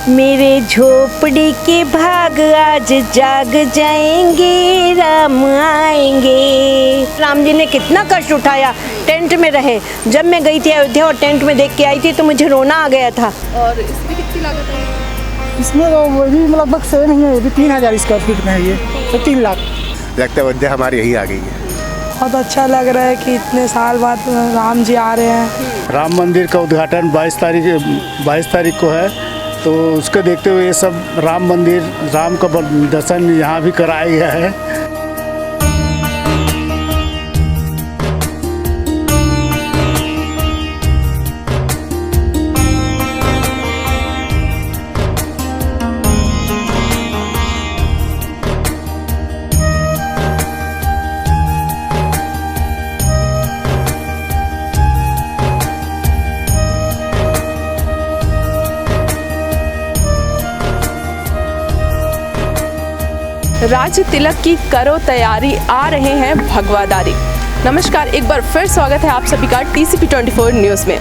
मेरे झोपड़ी के भाग आज जाग जाएंगे, राम आएंगे। राम जी ने कितना कष्ट उठाया, टेंट में रहे। जब मैं गई थी अयोध्या और टेंट में देख के आई थी तो मुझे रोना आ गया था। और इसकी कितनी लागत है? इसमें तो वो भी लगभग सेम ही है, ये भी 3000 स्क्वायर फीट में है, ये तो 3 लाख। लगता है अयोध्या हमारी यही आ गई है। बहुत अच्छा लग रहा है कि इतने साल बाद राम जी आ रहे हैं। राम मंदिर का उद्घाटन 22 तारीख को है, तो उसको देखते हुए ये सब राम मंदिर, राम का दर्शन यहाँ भी कराया गया है। राज तिलक की करो तैयारी, आ रहे हैं भगवादारी। नमस्कार, एक बार फिर स्वागत है आप सभी का TCP 24 न्यूज़ में।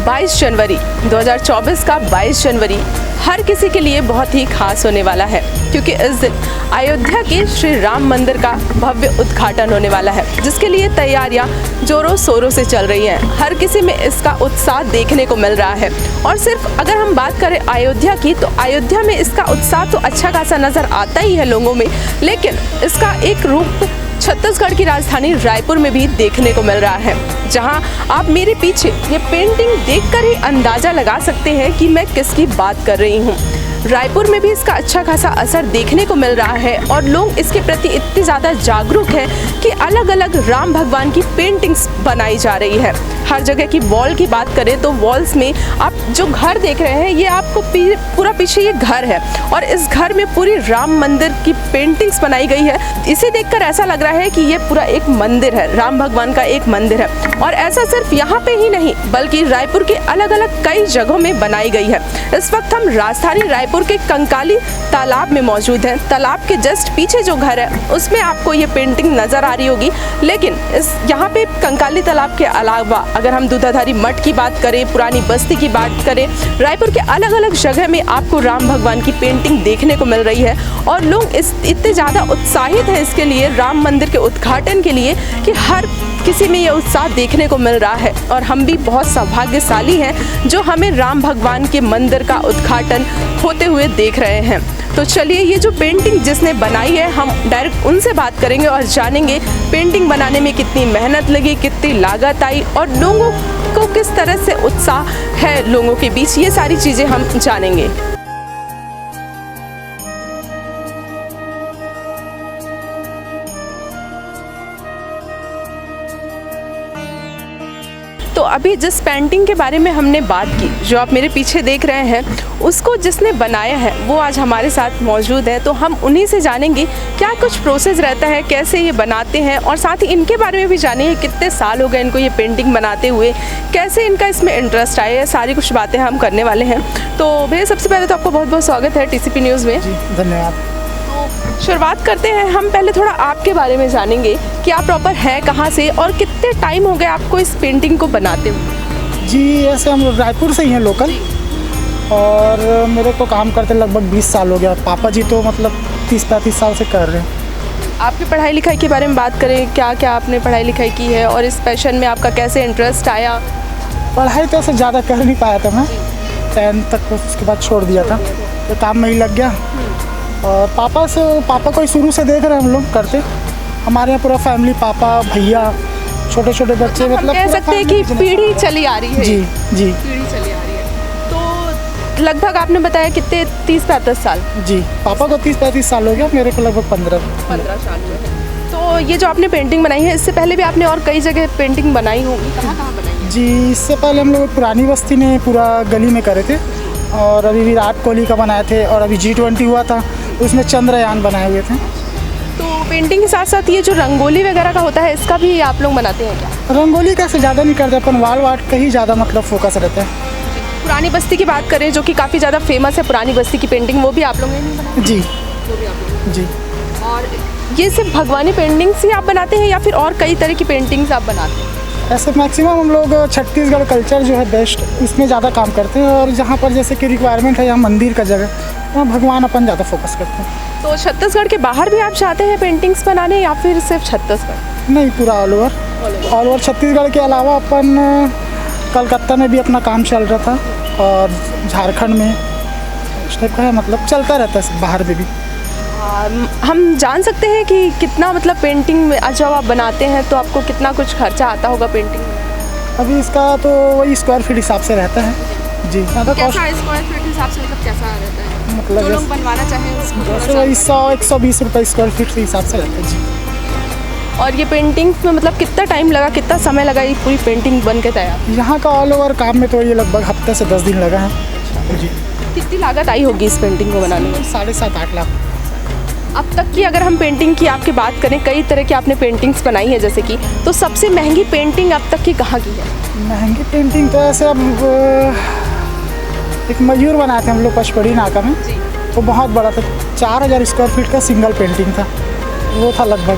22 जनवरी 2024 का 22 जनवरी हर किसी के लिए बहुत ही खास होने वाला है, क्योंकि इस दिन अयोध्या के श्री राम मंदिर का भव्य उद्घाटन होने वाला है, जिसके लिए तैयारियां जोरों शोरों से चल रही हैं। हर किसी में इसका उत्साह देखने को मिल रहा है। और सिर्फ अगर हम बात करें अयोध्या की, तो अयोध्या में इसका उत्साह तो अच्छा खासा नज़र आता ही है लोगों में, लेकिन इसका एक रूप छत्तीसगढ़ की राजधानी रायपुर में भी देखने को मिल रहा है, जहां आप मेरे पीछे ये पेंटिंग देखकर ही अंदाजा लगा सकते हैं कि मैं किसकी बात कर रही हूं। रायपुर में भी इसका अच्छा खासा असर देखने को मिल रहा है और लोग इसके प्रति इतने ज़्यादा जागरूक हैं कि अलग अलग राम भगवान की पेंटिंग्स बनाई जा रही है। हर जगह की वॉल की बात करें तो वॉल्स में आप जो घर देख रहे हैं, ये आपको पूरा पीछे ये घर है और इस घर में पूरी राम मंदिर की पेंटिंग्स बनाई गई है। इसे देखकर ऐसा लग रहा है कि ये पूरा एक मंदिर है, राम भगवान का एक मंदिर है। और ऐसा सिर्फ यहाँ पे ही नहीं, बल्कि रायपुर के अलग अलग कई जगहों में बनाई गई है। इस वक्त हम राजधानी रायपुर के कंकाली तालाब में मौजूद हैं। तालाब के जस्ट पीछे जो घर है उसमें आपको ये पेंटिंग नजर आ रही होगी, लेकिन यहाँ पे कंकाली तालाब के अलावा अगर हम दूधाधारी मठ की बात करें, पुरानी बस्ती की बात करें, रायपुर के अलग अलग जगह में आपको राम भगवान की पेंटिंग देखने को मिल रही है। और लोग इतने ज़्यादा उत्साहित हैं इसके लिए, राम मंदिर के उद्घाटन के लिए, कि हर किसी में ये उत्साह देखने को मिल रहा है। और हम भी बहुत सौभाग्यशाली हैं जो हमें राम भगवान के मंदिर का उद्घाटन होते हुए देख रहे हैं। तो चलिए, ये जो पेंटिंग जिसने बनाई है, हम डायरेक्ट उनसे बात करेंगे और जानेंगे पेंटिंग बनाने में कितनी मेहनत लगी, कितनी लागत आई और लोगों को किस तरह से उत्साह है लोगों के बीच। ये सारी चीज़ें हम जानेंगे। तो अभी जिस पेंटिंग के बारे में हमने बात की, जो आप मेरे पीछे देख रहे हैं, उसको जिसने बनाया है वो आज हमारे साथ मौजूद है। तो हम उन्हीं से जानेंगे क्या कुछ प्रोसेस रहता है, कैसे ये बनाते हैं, और साथ ही इनके बारे में भी जानेंगे कितने साल हो गए इनको ये पेंटिंग बनाते हुए, कैसे इनका इसमें इंटरेस्ट आया है। सारी कुछ बातें हम करने वाले हैं। तो भैया, सबसे पहले तो आपको बहुत बहुत स्वागत है TCP न्यूज़ में। जी धन्यवाद। शुरुआत करते हैं, हम पहले थोड़ा आपके बारे में जानेंगे कि आप प्रॉपर है कहाँ से और कितने टाइम हो गए आपको इस पेंटिंग को बनाते हुए। जी ऐसे हम रायपुर से ही हैं लोकल, और मेरे को काम करते लगभग 20 साल हो गया। पापा जी तो मतलब 30-35 साल से कर रहे हैं। आपकी पढ़ाई लिखाई के बारे में बात करें, क्या क्या आपने पढ़ाई लिखाई की है और इस पैशन में आपका कैसे इंटरेस्ट आया? पढ़ाई तो ऐसे ज़्यादा कर नहीं पाया था मैं, 10th तक, उसके बाद छोड़ दिया था, तो काम में ही लग गया। और पापा को ही शुरू से देख रहे हैं हम लोग करते। हमारे यहाँ पूरा फैमिली, पापा, भैया, छोटे छोटे बच्चे, मतलब कह सकते हैं कि पीढ़ी चली आ रही है। जी जी, पीढ़ी चली आ रही है। तो लगभग आपने बताया कितने, 30-35 साल? जी, पापा को 30-35 साल हो गया, मेरे को लगभग 15 साल हुए हैं। तो ये जो आपने पेंटिंग बनाई है, इससे पहले भी आपने और कई जगह पेंटिंग बनाई होगी, कहाँ कहाँ बनाई? जी, इससे पहले हम लोग पुरानी बस्ती में पूरा गली में करे थे, और अभी विराट कोहली का बनाए थे, और अभी G20 हुआ था उसमें चंद्रयान बनाए हुए थे। तो पेंटिंग के साथ साथ ये जो रंगोली वगैरह का होता है, इसका भी आप लोग बनाते हैं क्या? रंगोली का से ज़्यादा नहीं करते अपन, वाल वाट का ही ज़्यादा मतलब फोकस रहता है। पुरानी बस्ती की बात करें, जो कि काफ़ी ज़्यादा फेमस है, पुरानी बस्ती की पेंटिंग, वो भी आप लोगों ने बनाई? जी वो भी आप लोगों ने। जी। और ये सिर्फ भगवानी पेंटिंग्स ही आप बनाते हैं या फिर और कई तरह की पेंटिंग्स आप बनाते हैं? ऐसे मैक्सिमम हम लोग छत्तीसगढ़ कल्चर जो है बेस्ट इसमें ज़्यादा काम करते हैं, और जहाँ पर जैसे कि रिक्वायरमेंट है यहाँ मंदिर का जगह, वहाँ भगवान अपन ज़्यादा फोकस करते हैं। तो छत्तीसगढ़ के बाहर भी आप चाहते हैं पेंटिंग्स बनाने या फिर सिर्फ छत्तीसगढ़? नहीं, पूरा ऑल ओवर छत्तीसगढ़ के अलावा अपन कलकत्ता में भी अपना काम चल रहा था, और झारखंड में इस टाइप का है, मतलब चलता रहता है बाहर में भी। हम जान सकते हैं कि कितना मतलब पेंटिंग में जब आप बनाते हैं तो आपको कितना कुछ खर्चा आता होगा पेंटिंग में? अभी इसका तो वही स्क्वायर फीट हिसाब से रहता है जी। ज़्यादा कॉस्ट स्क्वायर फीट हिसाब से मतलब कैसा रहता है? मतलब जो लोग बनवाना चाहें उसको जैसे वही 100-120 रुपये स्क्वायर फीट के हिसाब से रहता है जी। और ये पेंटिंग्स में मतलब कितना टाइम लगा, कितना समय लगा ये पूरी पेंटिंग बन के तैयार? यहाँ का ऑल ओवर काम में तो ये लगभग हफ्ते से 10 दिन लगा है जी। कितनी लागत आई होगी इस पेंटिंग को बनाने में? 7.5-8 लाख। अब तक की अगर हम पेंटिंग की आपकी बात करें, कई तरह की आपने पेंटिंग्स बनाई है जैसे कि, तो सबसे महंगी पेंटिंग अब तक की कहाँ की है? महंगी पेंटिंग तो ऐसे अब एक मयूर बनाए थे हम लोग पचपड़ी नाका में, वो बहुत बड़ा था, 4000 स्क्वायर फीट का सिंगल पेंटिंग था, वो था लगभग।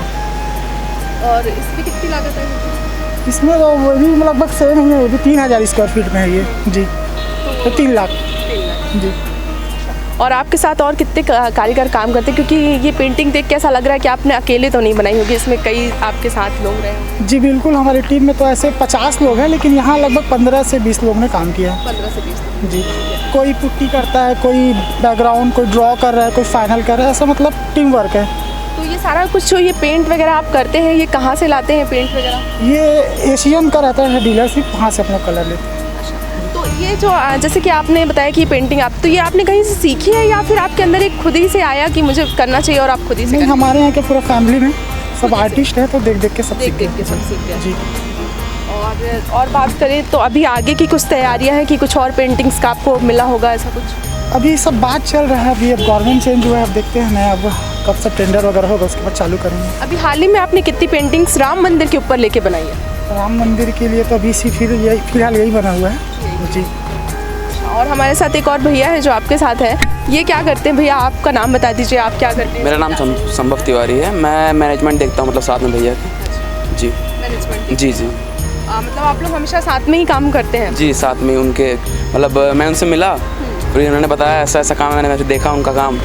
और इसमें कितनी लागत आई? इसमें तो वही लगभग सेम ही है, ये भी 3000 स्क्वायर फीट में है ये जी, तो 3 लाख जी। और आपके साथ और कितने कारीगर काम करते हैं, क्योंकि ये पेंटिंग देख के ऐसा लग रहा है कि आपने अकेले तो नहीं बनाई होगी, इसमें कई आपके साथ लोग रहे हैं? जी बिल्कुल, हमारी टीम में तो ऐसे 50 लोग हैं, लेकिन यहाँ लगभग 15 से 20 लोग ने काम किया है। 15 से 20 जी। कोई पुट्टी करता है, कोई बैकग्राउंड, कोई ड्रॉ कर रहा है, कोई फाइनल कर रहा है, ऐसा मतलब टीम वर्क है। तो ये सारा कुछ जो ये पेंट वगैरह आप करते हैं, ये कहाँ से लाते हैं पेंट वगैरह? ये एशियन का रहता है डीलरशिप, वहाँ से अपना कलर लेते हैं। तो ये जो जैसे कि आपने बताया कि ये पेंटिंग आप, तो ये आपने कहीं से सीखी है या फिर आपके अंदर एक खुद ही से आया कि मुझे करना चाहिए और आप खुद ही से? नहीं, हमारे यहाँ के पूरा फैमिली में सब आर्टिस्ट है, तो देख देख के सब देख सीखते देख के सब सीख गए जी। और बात करें तो अभी आगे की कुछ तैयारियां हैं कि कुछ और पेंटिंग्स का आपको मिला होगा ऐसा कुछ? अभी सब बात चल रहा है, अभी अब गवर्नमेंट चेंज हुआ है, अब देखते हैं नया, अब कब से टेंडर वगैरह होगा उसके बाद चालू करेंगे। अभी हाल ही में आपने कितनी पेंटिंग्स राम मंदिर के ऊपर लेके बनाई है? राम मंदिर के लिए तो अभी फिलहाल यही बना हुआ है जी। और हमारे साथ एक और भैया है जो आपके साथ है, ये क्या करते हैं भैया? आपका नाम बता दीजिए, आप क्या करते हैं? मेरा नाम संभव तिवारी है, मैं मैनेजमेंट देखता हूँ, मतलब साथ में भैया जी। मैनेजमेंट? जी जी। मतलब आप लोग हमेशा साथ में ही काम करते हैं? जी, साथ में उनके, मतलब मैं उनसे मिला, फिर उन्होंने बताया ऐसा ऐसा काम है, मैंने वैसे देखा उनका काम,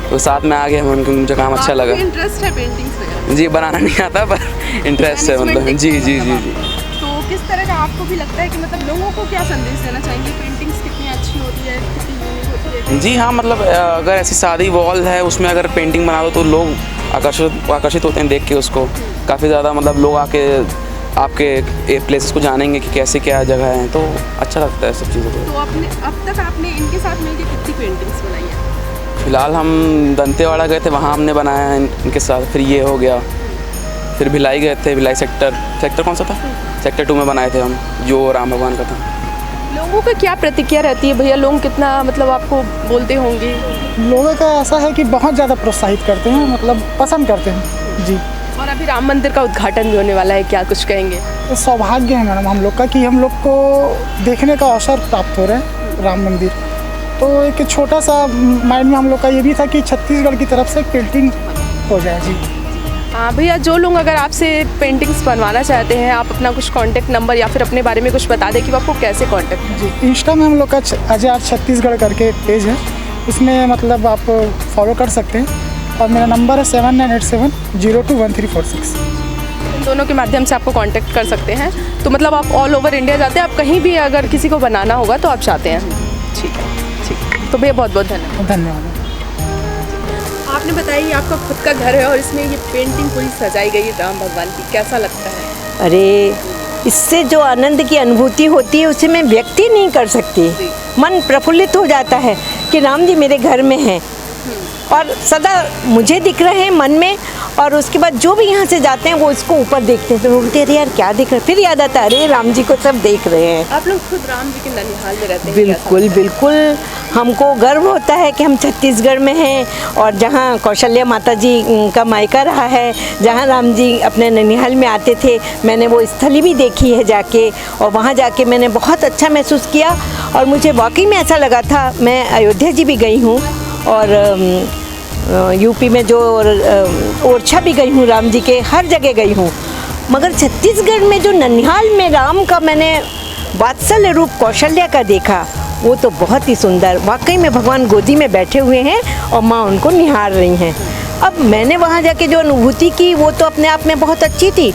तो साथ में आ गए हम, उनका मुझे काम अच्छा लगा। इंटरेस्ट है पेंटिंग्स वगैरह? जी, बनाना नहीं आता पर इंटरेस्ट है, मतलब जी जी जी जी। तो किस तरह का आपको भी लगता है कि मतलब लोगों को क्या संदेश देना चाहेंगे, पेंटिंग्स कितनी अच्छी होती है, कितनी यूनिक होती है? जी हाँ, मतलब अगर ऐसी सादी वॉल है उसमें अगर पेंटिंग बना दो तो लोग आकर्षित होते हैं देख के उसको, काफ़ी ज़्यादा, मतलब लोग आके आपके प्लेसेस को जानेंगे कि कैसे क्या जगह है, तो अच्छा लगता है सब चीज़ों को। तो अब तक आपने इनके साथ मिलकर कितनी पेंटिंग्स बनाई है? फिलहाल हम दंतेवाड़ा गए थे, वहाँ हमने बनाया है इनके साथ, फिर ये हो गया, फिर भिलाई गए थे, भिलाई सेक्टर कौन सा था? सेक्टर 2 में बनाए थे हम, जो राम भगवान का था। लोगों का क्या प्रतिक्रिया रहती है भैया, लोग कितना मतलब आपको बोलते होंगे? लोगों का ऐसा है कि बहुत ज़्यादा प्रोत्साहित करते हैं, मतलब पसंद करते हैं जी। और अभी राम मंदिर का उद्घाटन भी होने वाला है, क्या कुछ कहेंगे? तो सौभाग्य है मैडम हम लोग का कि हम लोग को देखने का अवसर प्राप्त हो रहा है राम मंदिर। तो एक छोटा सा माइंड में हम लोग का ये भी था कि छत्तीसगढ़ की तरफ से पेंटिंग हो जाए जी। हाँ भैया, जो लोग अगर आपसे पेंटिंग्स बनवाना चाहते हैं, आप अपना कुछ कांटेक्ट नंबर या फिर अपने बारे में कुछ बता दें कि वो आपको कैसे कांटेक्ट? जी, इंस्टा में हम लोग का अजय आर्ट छत्तीसगढ़ करके पेज है, उसमें मतलब आप फॉलो कर सकते हैं, और मेरा नंबर है 7987021346। इन दोनों के माध्यम से आपको कांटेक्ट कर सकते हैं। तो मतलब आप ऑल ओवर इंडिया जाते हैं, आप कहीं भी अगर किसी को बनाना होगा तो आप चाहते हैं? ठीक है, ठीक। तो भैया बहुत बहुत धन्यवाद। धन्यवाद। आपने बताया ये आपका खुद का घर है और इसमें ये पेंटिंग पूरी सजाई गई है राम भगवान की, कैसा लगता है? अरे, इससे जो आनंद की अनुभूति होती है उसे मैं व्यक्त ही नहीं कर सकती। मन प्रफुल्लित हो जाता है कि राम जी मेरे घर में हैं और सदा मुझे दिख रहे हैं मन में, और उसके बाद जो भी यहाँ से जाते हैं वो इसको ऊपर देखते हैं तो बोलते हैं अरे यार क्या देख रहे हैं, फिर याद आता है अरे राम जी को सब देख रहे हैं। आप लोग खुद राम जी के ननिहाल में रहते हैं? बिल्कुल बिल्कुल, हमको गर्व होता है कि हम छत्तीसगढ़ में हैं, और जहाँ कौशल्या माता जी का मायका रहा है, जहाँ राम जी अपने ननिहाल में आते थे, मैंने वो स्थली भी देखी है जाके, और वहाँ जाके मैंने बहुत अच्छा महसूस किया, और मुझे वाकई में ऐसा लगा था। मैं अयोध्या जी भी गई हूँ, और यूपी में जो ओरछा भी गई हूँ, राम जी के हर जगह गई हूँ, मगर छत्तीसगढ़ में जो ननिहाल में राम का मैंने वात्सल्य रूप कौशल्या का देखा, वो तो बहुत ही सुंदर। वाकई में भगवान गोदी में बैठे हुए हैं और माँ उनको निहार रही हैं। अब मैंने वहाँ जाके जो अनुभूति की वो तो अपने आप में बहुत अच्छी थी,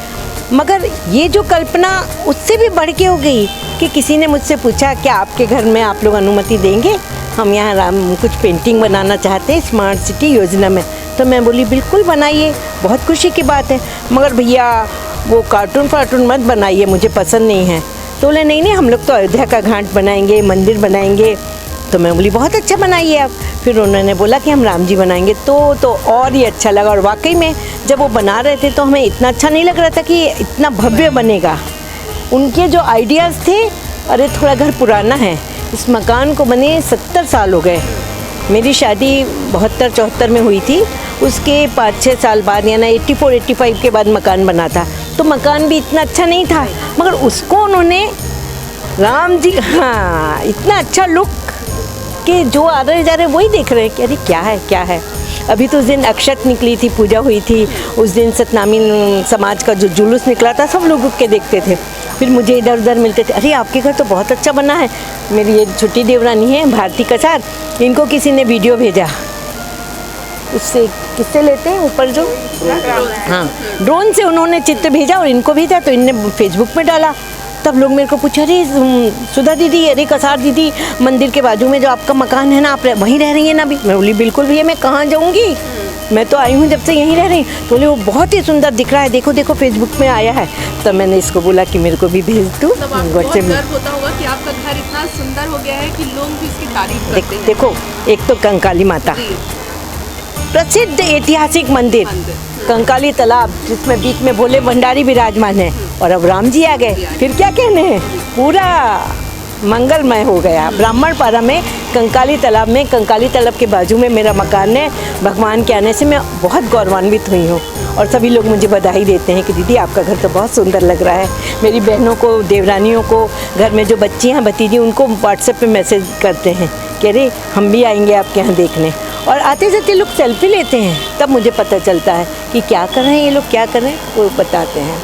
मगर ये जो कल्पना उससे भी बढ़ के हो गई कि किसी ने मुझसे पूछा क्या आपके घर में आप लोग अनुमति देंगे, हम यहाँ कुछ पेंटिंग बनाना चाहते हैं स्मार्ट सिटी योजना में। तो मैं बोली बिल्कुल बनाइए, बहुत खुशी की बात है, मगर भैया वो कार्टून फार्टून मत बनाइए, मुझे पसंद नहीं है। तो बोले नहीं नहीं, हम लोग तो अयोध्या का घाट बनाएंगे, मंदिर बनाएंगे। तो मैं बोली बहुत अच्छा बनाइए आप। फिर उन्होंने बोला कि हम राम जी बनाएंगे, तो और ही अच्छा लगा। और वाकई में जब वो बना रहे थे तो हमें इतना अच्छा नहीं लग रहा था कि इतना भव्य बनेगा। उनके जो आइडियाज़ थे, अरे थोड़ा घर पुराना है, इस मकान को बने 70 साल हो गए। मेरी शादी 72-74 में हुई थी, उसके 5-6 साल बाद यानी 84-85 के बाद मकान बना था। तो मकान भी इतना अच्छा नहीं था, मगर उसको उन्होंने राम जी, हाँ, इतना अच्छा लुक कि जो आ रहे जा रहे वही देख रहे हैं कि अरे क्या है क्या है। अभी तो उस दिन अक्षत निकली थी, पूजा हुई थी, उस दिन सतनामी समाज का जो जुलूस निकला था, सब लोग रुक के देखते थे। फिर मुझे इधर उधर मिलते थे, अरे आपके घर तो बहुत अच्छा बना है। मेरी ये छोटी देवरानी है भारती कसार, इनको किसी ने वीडियो भेजा, उससे किससे लेते हैं ऊपर जो, हाँ, ड्रोन से उन्होंने चित्र भेजा और इनको भेजा, तो इनने फेसबुक में डाला। तब लोग मेरे को पूछा, अरे सुधा दीदी, अरे कसार दीदी, मंदिर के बाजू में जो आपका मकान है ना, आप वहीं रह रही हैं ना अभी? मैं बोली बिल्कुल भैया, मैं कहाँ जाऊँगी, मैं तो आई हूँ जब से यहीं रह रही। तो बोले वो बहुत ही सुंदर दिख रहा है, देखो देखो फेसबुक में आया है। तब मैंने इसको बोला कि मेरे को भी भेज दूँ व्हाट्सएप में। गर्व होता होगा कि आपका घर इतना सुंदर हो गया है कि लोग भी इसकी तारीफ करते हैं। देखो, एक तो कंकाली माता, प्रसिद्ध ऐतिहासिक मंदिर, कंकाली तालाब जिसमें बीच में भोले भंडारी विराजमान है, और अब राम जी आ गए, फिर क्या कहने हैं, पूरा मंगलमय हो गया। ब्राह्मणपारा में कंकाली तालाब में, कंकाली तालाब के बाजू में मेरा मकान है। भगवान के आने से मैं बहुत गौरवान्वित हुई हूँ और सभी लोग मुझे बधाई देते हैं कि दीदी आपका घर तो बहुत सुंदर लग रहा है। मेरी बहनों को, देवरानियों को, घर में जो बच्ची हैं भतीजी, उनको व्हाट्सएप पे मैसेज करते हैं कि अरे हम भी आएंगे आपके यहाँ देखने। और आते जाते लोग सेल्फी लेते हैं, तब मुझे पता चलता है कि क्या कर रहे हैं ये लोग, क्या कर रहे हैं, वो बताते हैं।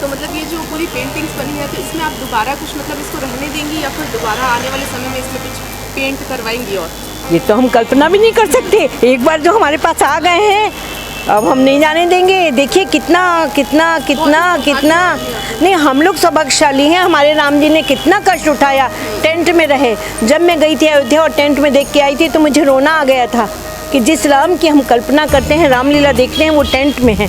तो मतलब ये जो पूरी पेंटिंग्स बनी है, तो इसमें आप दोबारा कुछ मतलब इसको रहने देंगी या फिर दोबारा आने वाले समय में इसमें कुछ पेंट करवाएंगी? और ये तो हम कल्पना भी नहीं कर सकते, एक बार जो हमारे पास आ गए हैं अब हम नहीं जाने देंगे। देखिए कितना कितना कितना कितना, नहीं हम लोग सौभाग्यशाली हैं, हमारे राम जी ने कितना कष्ट उठाया, टेंट में रहे। जब मैं गई थी अयोध्या और टेंट में देख के आई थी तो मुझे रोना आ गया था कि जिस राम की हम कल्पना करते हैं, रामलीला देखते हैं, वो टेंट में है।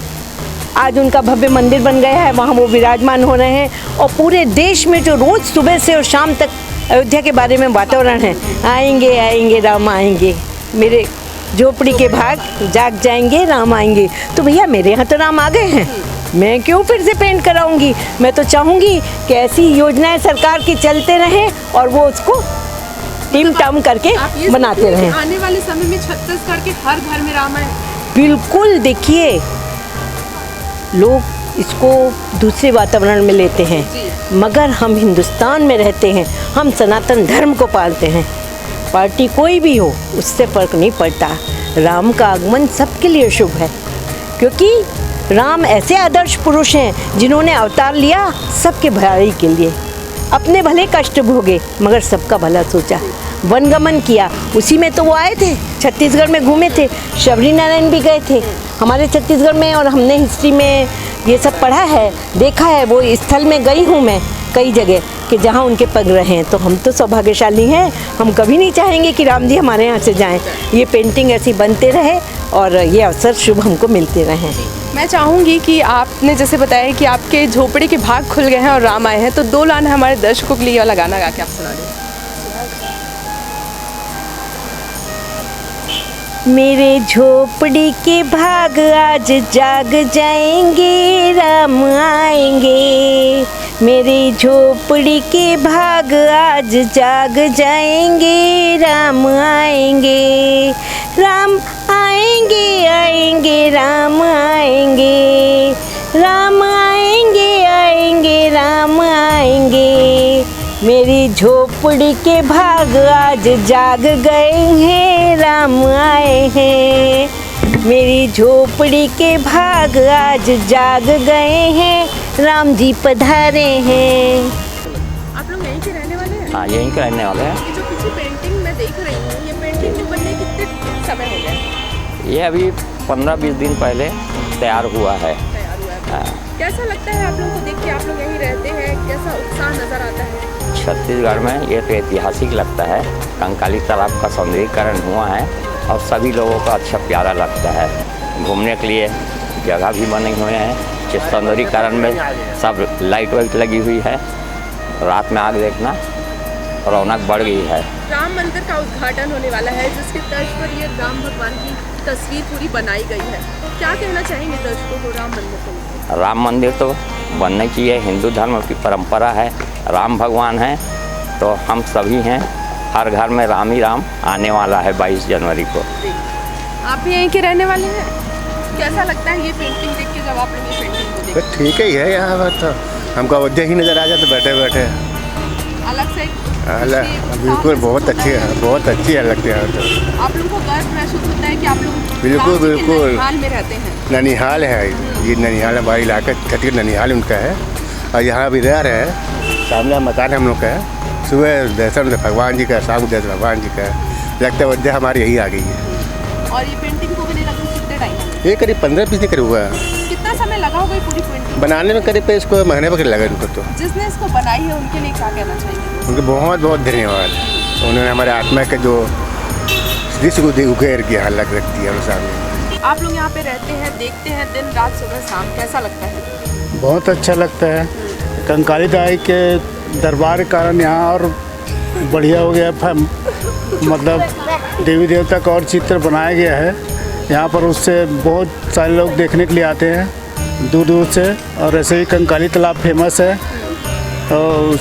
आज उनका भव्य मंदिर बन गया है, वहाँ वो विराजमान हो रहे हैं। और पूरे देश में जो रोज़ सुबह से और शाम तक अयोध्या के बारे में वातावरण है, आएंगे आएंगे राम आएंगे, मेरे झोपड़ी के भाग जाग जाएंगे, राम आएंगे। तो भैया मेरे यहाँ तो राम आ गए हैं, मैं क्यों फिर से पेंट कराऊंगी? मैं तो चाहूँगी कि ऐसी योजनाएं सरकार की चलते रहें और वो उसको टीम टाम करके बनाते रहें। आने वाले समय में छत्तीसगढ़ के हर घर में राम आए? बिल्कुल, देखिए लोग इसको दूसरे वातावरण में लेते हैं, मगर हम हिंदुस्तान में रहते हैं, हम सनातन धर्म को पालते हैं। पार्टी कोई भी हो उससे फर्क नहीं पड़ता, राम का आगमन सबके लिए शुभ है, क्योंकि राम ऐसे आदर्श पुरुष हैं जिन्होंने अवतार लिया सबके भलाई के लिए। अपने भले कष्ट भोगे मगर सबका भला सोचा, वनगमन किया, उसी में तो वो आए थे, छत्तीसगढ़ में घूमे थे, शबरी नारायण भी गए थे हमारे छत्तीसगढ़ में। और हमने हिस्ट्री में ये सब पढ़ा है, देखा है, वो स्थल में गई हूँ मैं कई जगह कि जहाँ उनके पग रहे हैं। तो हम तो सौभाग्यशाली हैं, हम कभी नहीं चाहेंगे कि राम जी हमारे यहाँ से जाएं। ये पेंटिंग ऐसी बनते रहे और ये अवसर शुभ हमको मिलते रहें। मैं चाहूँगी कि आपने जैसे बताया कि आपके झोपड़ी के भाग खुल गए हैं और राम आए हैं, तो 2 लाइन हमारे दर्शकों के लिए वाला गाना गा के आप सुना दें। मेरे झोपड़ी के भाग आज जाग जाएंगे, राम आएंगे। मेरी झोपड़ी के भाग आज जाग जाएंगे, राम आएंगे। राम आएंगे आएंगे राम आएंगे, राम आएंगे आएंगे राम आएंगे। मेरी झोपड़ी के भाग आज जाग गए हैं, राम आए हैं। मेरी झोपड़ी के भाग आज जाग गए हैं, राम जी पधारे हैं। आप लोग यहीं के रहने वाले हैं? हाँ, यहीं के रहने वाले हैं। ये जो पीछे पेंटिंग मैं देख रही हूँ, ये पेंटिंग को बनने कितने समय हो गया? ये अभी 15-20 दिन पहले तैयार हुआ है। तैयार हुआ है। हाँ, कैसा लगता है आप लोगों को देख के? आप लोग यहीं रहते हैं, कैसा उत्साह नजर आता है? छत्तीसगढ़ में ये तो ऐतिहासिक लगता है। कंकाली तालाब का सौंदर्यीकरण हुआ है और सभी लोगों को अच्छा प्यारा लगता है। घूमने के लिए जगह भी बने हुए हैं। जिस सौंदर्यीकरण में सब लाइट वाइट लगी हुई है। रात में आग देखना रौनक बढ़ गई है। राम मंदिर का उद्घाटन होने वाला है, जिसके तर्ज पर ये राम भगवान की तस्वीर पूरी बनाई गई है। क्या कहना चाहेंगे दर्शकों को राम मंदिर को? राम मंदिर तो बनना चाहिए। हिंदू धर्म की परंपरा है। राम भगवान हैं तो हम सभी हैं। हर घर में राम ही राम आने वाला है 22 जनवरी को। आप भी यहीं के रहने वाले हैं? कैसा लगता है ये पेंटिंग देख के, जब आप लोग ये पेंटिंग को देखते तो ठीक ही है। यहाँ पर तो हमको अयोध्या ही नज़र आ जाता बैठे बैठे। हैं? अलग से बिल्कुल बहुत अच्छी है, बहुत अच्छी है लगती है। तो आप लोगों को गर्व महसूस होता है कि आप लोग बिल्कुल, राम जी के बिल्कुल। ननिहाल में रहते हैं। ननिहाल है ये। ननिहाल हमारे इलाका छत्तीसगढ़ ननिहाल उनका है और यहाँ भी रह रहे हैं। सामने मकान हम लोग का है। सुबह दर्शन भगवान जी का, शाम को दर्शन भगवान जी का। लगता है अयोध्या हमारी यही आ गई है। और ये पेंटिंग को बने लगभग कितने टाइम? ये करीब 15-20 दिन करीब हुआ है कितना समय लगा होगा ये पूरी पेंटिंग बनाने में। करीब इसको महीने पर लगा इनको। तो जिसने इसको बनाई है उनके लिए क्या कहना चाहिए? उनके बहुत बहुत धन्यवाद। उन्होंने हमारे आत्मा के जो दृश्य को उकेर की हालत रखती है सामने। आप लोग यहाँ पे रहते हैं, देखते हैं दिन रात सुबह शाम, कैसा लगता है? बहुत अच्छा लगता है। कंकाली दाई के दरबार के कारण यहाँ और बढ़िया हो गया। मतलब देवी देवता का और चित्र बनाया गया है यहाँ पर। उससे बहुत सारे लोग देखने के लिए आते हैं दूर दूर से। और ऐसे ही कंकाली तालाब फेमस है और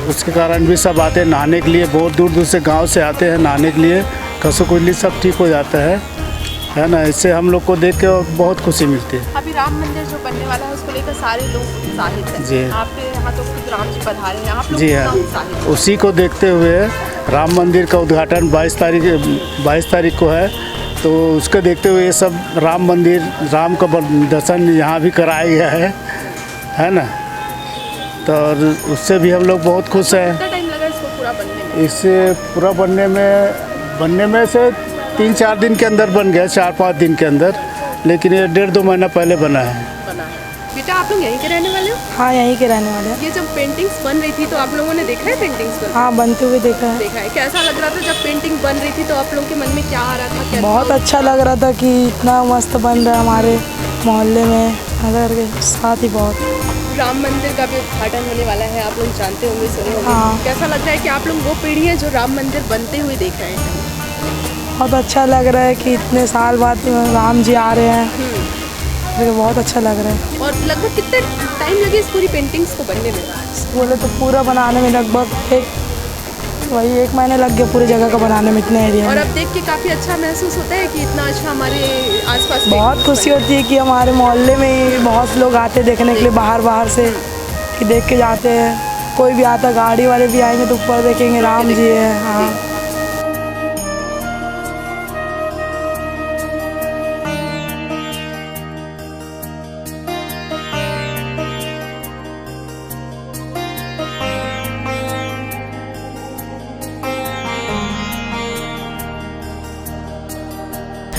उसके कारण भी सब आते हैं नहाने के लिए। बहुत दूर दूर से गांव से आते हैं नहाने के लिए। खसो खुजली सब ठीक हो जाता है ना। इससे हम लोग को देख के बहुत खुशी मिलती है। अभी राम मंदिर जो बनने वाला है उसको लेकर सारे लोग उत्साहित हैं। जी। आपके यहाँ तो खुद राम जी पधारे हैं, आप लोग जी कितना हाँ, उत्साहित हैं? उसी को देखते हुए राम मंदिर का उद्घाटन 22 तारीख को है। तो उसको देखते हुए ये सब राम मंदिर, राम का दर्शन यहाँ भी कराया गया है ना। तो उससे भी हम लोग बहुत खुश हैं। कितना टाइम लगा इसको पूरा बनने में? इससे पूरा बनने में से 3-4 दिन के अंदर बन गया, 4-5 दिन के अंदर। लेकिन ये 1.5-2 महीना पहले बना है। बेटा आप लोग यहीं के रहने वाले हो? हाँ, यहीं के रहने वाले हैं। ये जब पेंटिंग्स बन रही थी तो आप लोगों ने देखा है पेंटिंग्स को? हाँ, बनते हुए देखा है। देखा है। कैसा लग रहा था जब पेंटिंग बन रही थी? तो आप लोगों के मन में क्या आ रहा था? बहुत अच्छा लग रहा था कि इतना मस्त बन रहा है हमारे मोहल्ले में। अगर के साथ ही बहुत राम मंदिर का भी उद्घाटन होने वाला है, आप लोग जानते होंगे, सुने होंगे। हाँ। कैसा लग रहा है कि आप लोग वो पीढ़ी है जो राम मंदिर बनते हुए देख रहे हैं? बहुत अच्छा लग रहा है कि इतने साल बाद राम जी आ रहे हैं। मुझे बहुत अच्छा लग रहा है। और लगभग कितने टाइम लगे इस पूरी पेंटिंग्स को बनने में? बोले तो पूरा बनाने में लगभग 1 महीना लग गया पूरी जगह का बनाने में, इतने एरिया और में। अब देख के काफ़ी अच्छा महसूस होता है कि इतना अच्छा हमारे आसपास बहुत खुशी होती है कि हमारे मोहल्ले में ही बहुत लोग आते देखने के लिए बाहर से, कि देख के जाते हैं। कोई भी आता, गाड़ी वाले भी आएंगे तो ऊपर देखेंगे राम जी है। हाँ,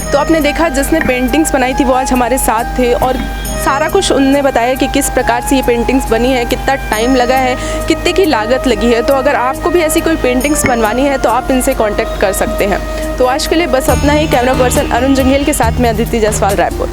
तो आपने देखा जिसने पेंटिंग्स बनाई थी वो आज हमारे साथ थे और सारा कुछ उनने बताया कि किस प्रकार से ये पेंटिंग्स बनी है, कितना टाइम लगा है, कितने की लागत लगी है। तो अगर आपको भी ऐसी कोई पेंटिंग्स बनवानी है तो आप इनसे कांटेक्ट कर सकते हैं। तो आज के लिए बस अपना ही। कैमरा पर्सन अरुण जंगेल के साथ में अदिति जायसवाल, रायपुर।